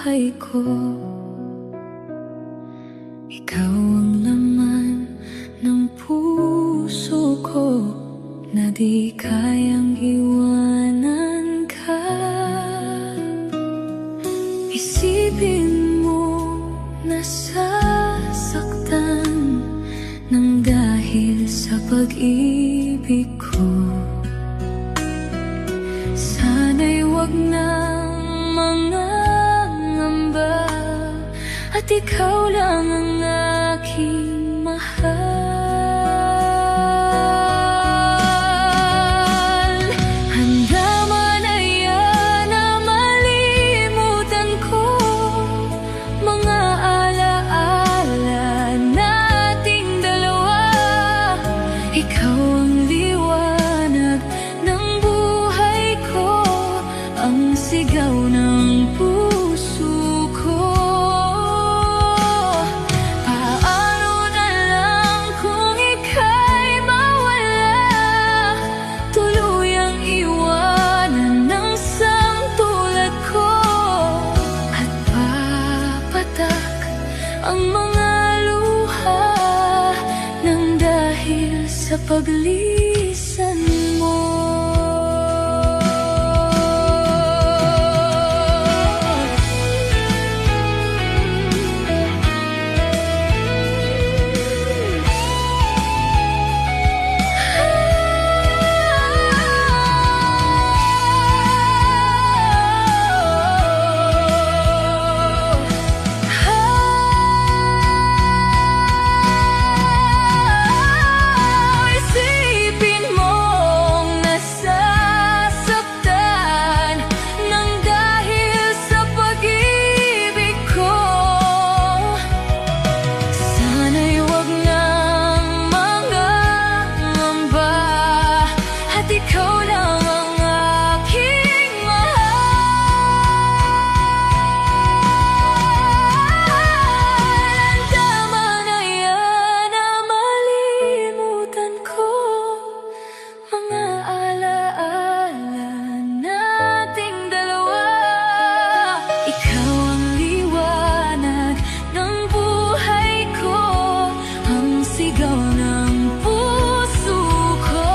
buhay ko. Ikaw ang laman ng puso ko na di kayang iwanan ka. Isipin mo nasasaktan nang dahil sa pag-ibig ko. Sana'y wag nang mangangamba at ikaw lang ang aking mahal. Handa man na yan na malimutan ko mga alaala nating dalawa. Ikaw ang liwanag ng buhay ko, ang sigaw ng puso ko. Paano na lang kung ika'y mawala, tuluyang iwanan ng samtulad ko, at papatak ang mga luha nang dahil sa paglisan mo. Ikaw lang ang aking mahal. Tama na yan na malimutan ko mga alaala nating dalawa. Ikaw ang liwanag ng buhay ko, ang sigaw ng puso ko.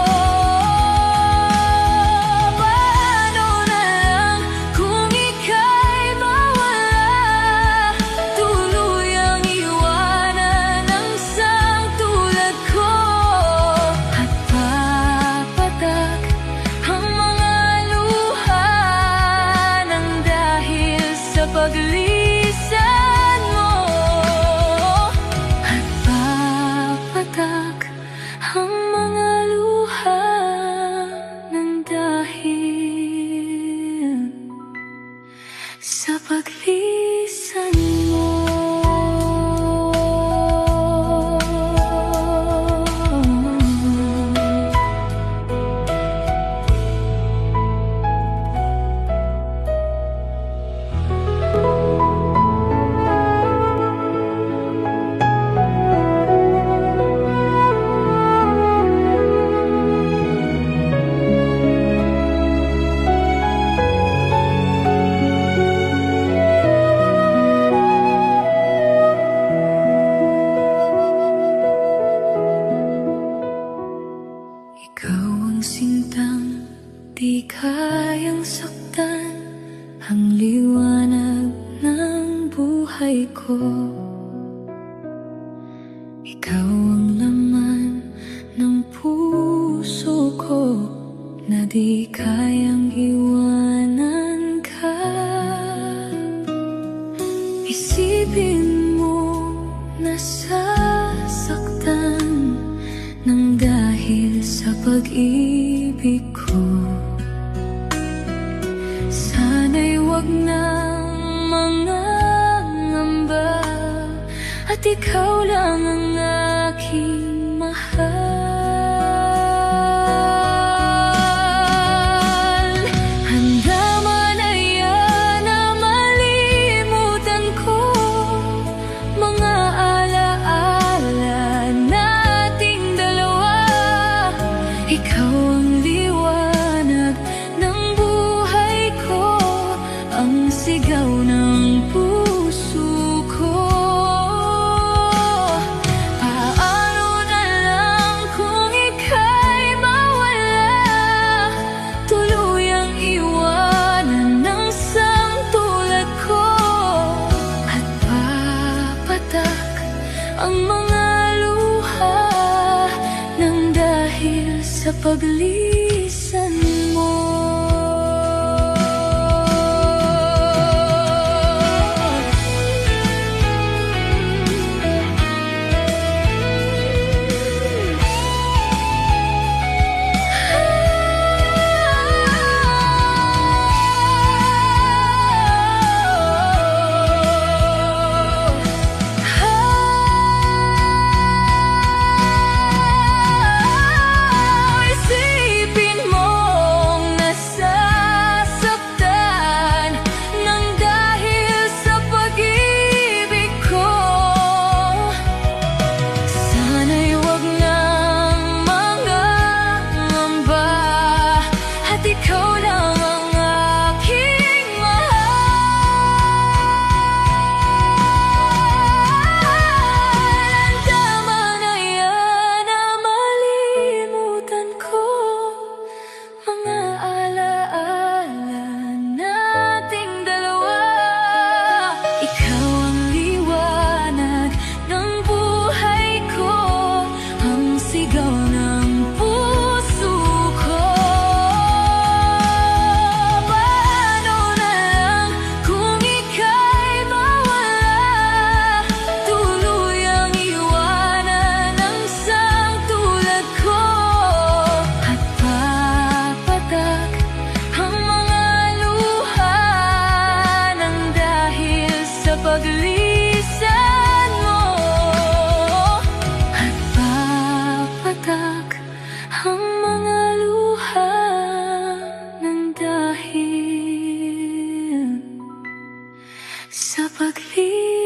Paglisan mo at papatak ang mga luha ng dahil sa paglisan mo. Ikaw ang sintang di kayang saktan, ang liwanag ng buhay ko. Ikaw ang laman ng puso ko na di kayang iwanan ka. Isipin mo nasasaktan nang dahil sa pag-ibig ko. Sana'y wag nang mangangamba at ikaw lang ang aking mahal. Handa man na yan na malimutan ko mga alaala nating dalawa. Ikaw ang liwanag ng buhay ko, ang sigaw ng puso paglisan mo. Isipin mong nasasaktan nang dahil sa pag-ibig ko. Sana'y wag nang mangangamba at ikaw lang ang aking mahal. Tama na yan na malimutan ko mga alaala nating dalawa. Ikaw ang liwanag ng buhay ko, ang sigaw ng puso ko. Paano na lang kung ika'y mawala, tuluyang iwanan ang isang tulad ko, at papatak ang mga luha nang dahil sa paglisan mo. At papatak ang mga luha nang dahil sa paglisan